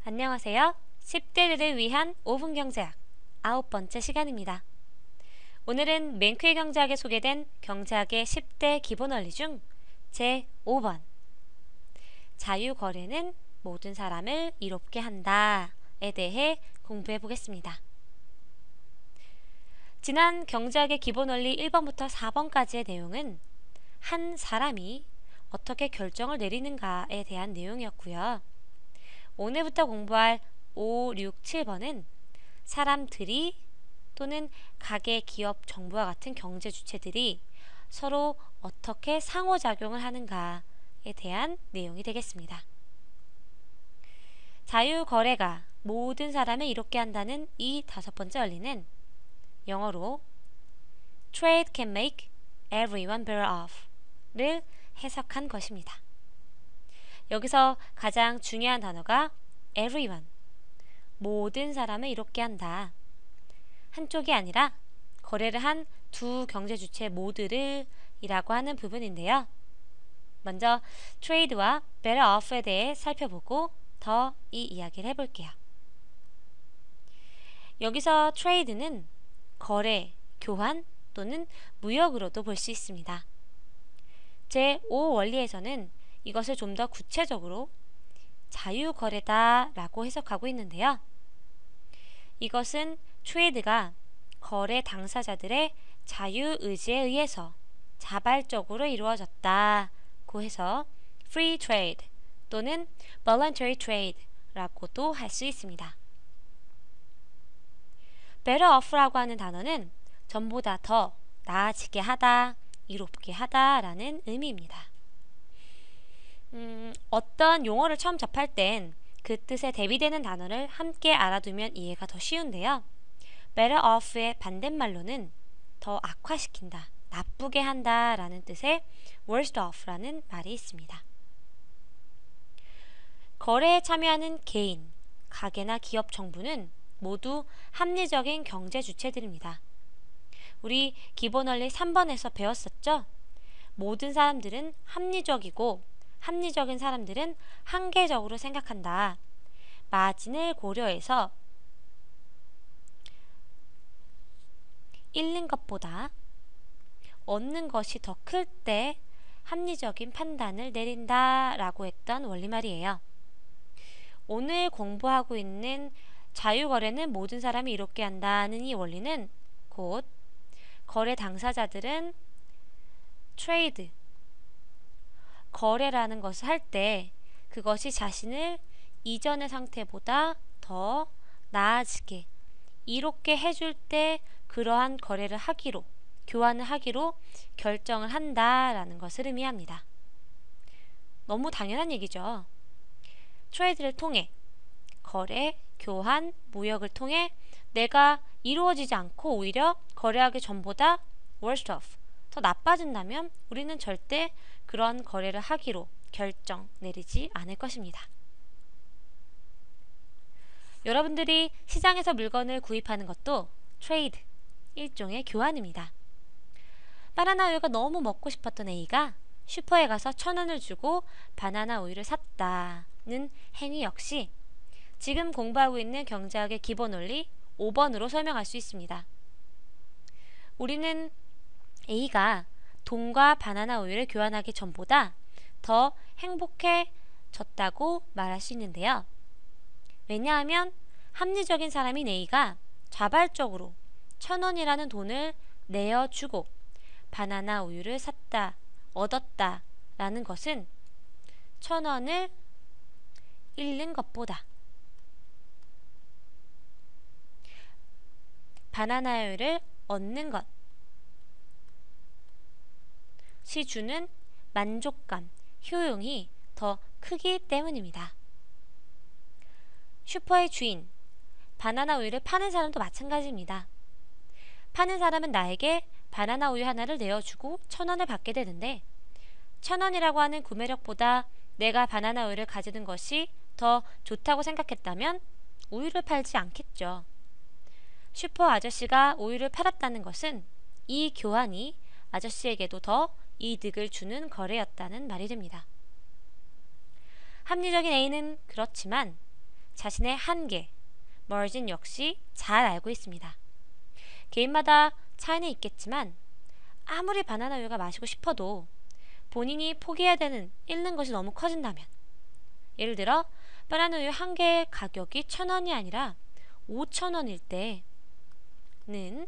안녕하세요. 10대들을 위한 5분 경제학 9번째 시간입니다. 오늘은 맨큐의 경제학에 소개된 경제학의 10대 기본 원리 중 제5번 자유거래는 모든 사람을 이롭게 한다에 대해 공부해 보겠습니다. 지난 경제학의 기본 원리 1번부터 4번까지의 내용은 한 사람이 어떻게 결정을 내리는가에 대한 내용이었고요. 오늘부터 공부할 5, 6, 7번은 사람들이 또는 가계, 기업, 정부와 같은 경제 주체들이 서로 어떻게 상호작용을 하는가에 대한 내용이 되겠습니다. 자유거래가 모든 사람을 이롭게 한다는 이 5번째 원리는 영어로 Trade can make everyone better off 를 해석한 것입니다. 여기서 가장 중요한 단어가 everyone, 모든 사람을 이롭게 한다. 한쪽이 아니라 거래를 한 두 경제 주체 모두를 이라고 하는 부분인데요. 먼저 trade와 better off에 대해 살펴보고 더 이 이야기를 해볼게요. 여기서 trade는 거래, 교환 또는 무역으로도 볼 수 있습니다. 제5 원리에서는 이것을 좀 더 구체적으로 자유거래다 라고 해석하고 있는데요. 이것은 트레이드가 거래 당사자들의 자유의지에 의해서 자발적으로 이루어졌다고 해서 free trade 또는 voluntary trade 라고도 할 수 있습니다. better off라고 하는 단어는 전보다 더 나아지게 하다, 이롭게 하다 라는 의미입니다. 어떤 용어를 처음 접할 땐 그 뜻에 대비되는 단어를 함께 알아두면 이해가 더 쉬운데요. better off의 반대말로는 더 악화시킨다, 나쁘게 한다 라는 뜻의 worst off라는 말이 있습니다. 거래에 참여하는 개인, 가게나 기업, 정부는 모두 합리적인 경제 주체들입니다. 우리 기본 원리 3번에서 배웠었죠? 모든 사람들은 합리적이고 합리적인 사람들은 한계적으로 생각한다. 마진을 고려해서 잃는 것보다 얻는 것이 더 클 때 합리적인 판단을 내린다 라고 했던 원리말이에요. 오늘 공부하고 있는 자유거래는 모든 사람이 이롭게 한다는 이 원리는 곧 거래 당사자들은 트레이드, 거래라는 것을 할 때 그것이 자신을 이전의 상태보다 더 나아지게, 이롭게 해줄 때 그러한 거래를 하기로, 교환을 하기로 결정을 한다라는 것을 의미합니다. 너무 당연한 얘기죠. 트레이드를 통해 거래, 교환, 무역을 통해 내가 이루어지지 않고 오히려 거래하기 전보다 worst off, 더 나빠진다면 우리는 절대 그런 거래를 하기로 결정 내리지 않을 것입니다. 여러분들이 시장에서 물건을 구입하는 것도 트레이드, 일종의 교환입니다. 바나나 우유가 너무 먹고 싶었던 A가 슈퍼에 가서 1,000원을 주고 바나나 우유를 샀다는 행위 역시 지금 공부하고 있는 경제학의 기본 원리 5번으로 설명할 수 있습니다. 우리는 A가 돈과 바나나 우유를 교환하기 전보다 더 행복해졌다고 말할 수 있는데요. 왜냐하면 합리적인 사람인 A가 자발적으로 1,000원이라는 돈을 내어주고 바나나 우유를 샀다, 얻었다 라는 것은 1,000원을 잃는 것보다 바나나 우유를 얻는 것이 주는 만족감, 효용이 더 크기 때문입니다. 슈퍼의 주인, 바나나 우유를 파는 사람도 마찬가지입니다. 파는 사람은 나에게 바나나 우유 하나를 내어주고 1,000원을 받게 되는데 1,000원이라고 하는 구매력보다 내가 바나나 우유를 가지는 것이 더 좋다고 생각했다면 우유를 팔지 않겠죠. 슈퍼 아저씨가 우유를 팔았다는 것은 이 교환이 아저씨에게도 더 이득을 주는 거래였다는 말이 됩니다. 합리적인 A는 그렇지만 자신의 한계, margin 역시 잘 알고 있습니다. 개인마다 차이는 있겠지만 아무리 바나나 우유가 마시고 싶어도 본인이 포기해야 되는 잃는 것이 너무 커진다면, 예를 들어 바나나 우유 한 개의 가격이 1,000원이 아니라 5,000원일 때는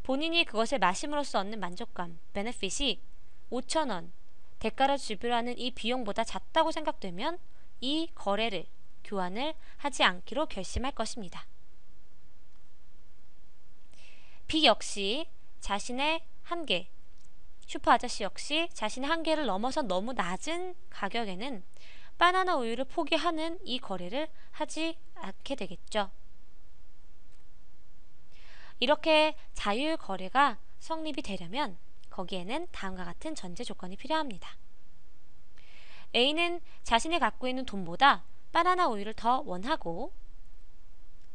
본인이 그것을 마심으로써 얻는 만족감, 베네핏이 5,000원 대가로 지불하는 이 비용보다 작다고 생각되면 이 거래를, 교환을 하지 않기로 결심할 것입니다. B 역시 자신의 한계, 슈퍼 아저씨 역시 자신의 한계를 넘어서 너무 낮은 가격에는 바나나 우유를 포기하는 이 거래를 하지 않게 되겠죠. 이렇게 자율 거래가 성립이 되려면 거기에는 다음과 같은 전제 조건이 필요합니다. A는 자신이 갖고 있는 돈보다 바나나 우유를 더 원하고,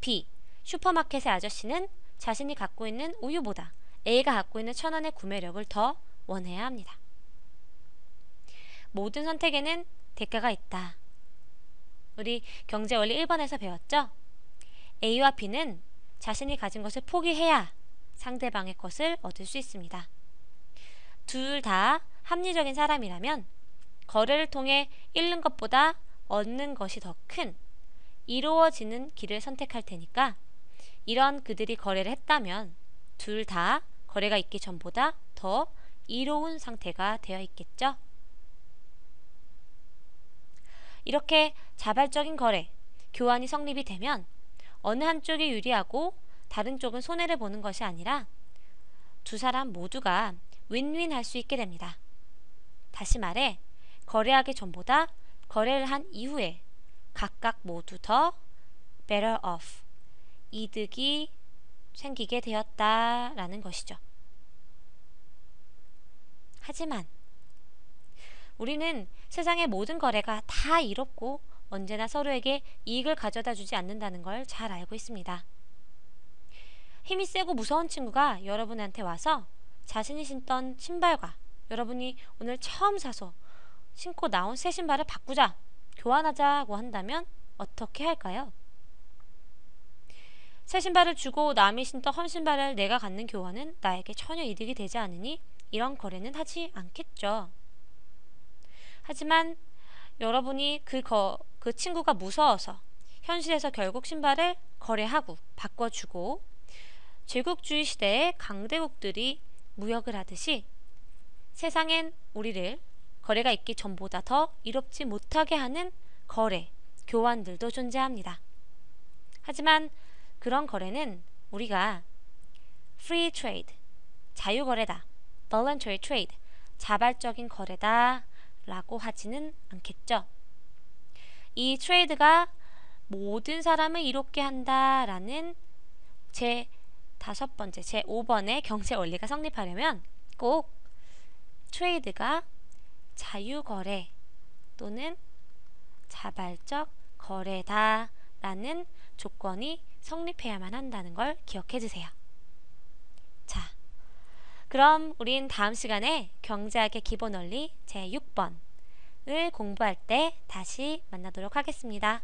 B, 슈퍼마켓의 아저씨는 자신이 갖고 있는 우유보다 A가 갖고 있는 1,000원의 구매력을 더 원해야 합니다. 모든 선택에는 대가가 있다. 우리 경제원리 1번에서 배웠죠? A와 B는 자신이 가진 것을 포기해야 상대방의 것을 얻을 수 있습니다. 둘 다 합리적인 사람이라면 거래를 통해 잃는 것보다 얻는 것이 더 큰 이루어지는 길을 선택할 테니까, 이런 그들이 거래를 했다면 둘 다 거래가 있기 전보다 더 이로운 상태가 되어 있겠죠. 이렇게 자발적인 거래, 교환이 성립이 되면 어느 한쪽이 유리하고 다른 쪽은 손해를 보는 것이 아니라 두 사람 모두가 윈윈 할 수 있게 됩니다. 다시 말해, 거래하기 전보다 거래를 한 이후에 각각 모두 더 better off, 이득이 생기게 되었다라는 것이죠. 하지만 우리는 세상의 모든 거래가 다 이롭고 언제나 서로에게 이익을 가져다 주지 않는다는 걸 잘 알고 있습니다. 힘이 세고 무서운 친구가 여러분한테 와서 자신이 신던 신발과 여러분이 오늘 처음 사서 신고 나온 새 신발을 바꾸자, 교환하자고 한다면 어떻게 할까요? 새 신발을 주고 남이 신던 헌 신발을 내가 갖는 교환은 나에게 전혀 이득이 되지 않으니 이런 거래는 하지 않겠죠. 하지만 여러분이 그 친구가 무서워서 현실에서 결국 신발을 거래하고 바꿔주고, 제국주의 시대의 강대국들이 무역을 하듯이 세상엔 우리를 거래가 있기 전보다 더 이롭지 못하게 하는 거래, 교환들도 존재합니다. 하지만 그런 거래는 우리가 free trade, 자유거래다, voluntary trade, 자발적인 거래다 라고 하지는 않겠죠. 이 트레이드가 모든 사람을 이롭게 한다라는 제 5번째, 제 5번의 경제 원리가 성립하려면 꼭 트레이드가 자유거래 또는 자발적 거래다 라는 조건이 성립해야만 한다는 걸 기억해 주세요. 자, 그럼 우린 다음 시간에 경제학의 기본 원리 제 6번을 공부할 때 다시 만나도록 하겠습니다.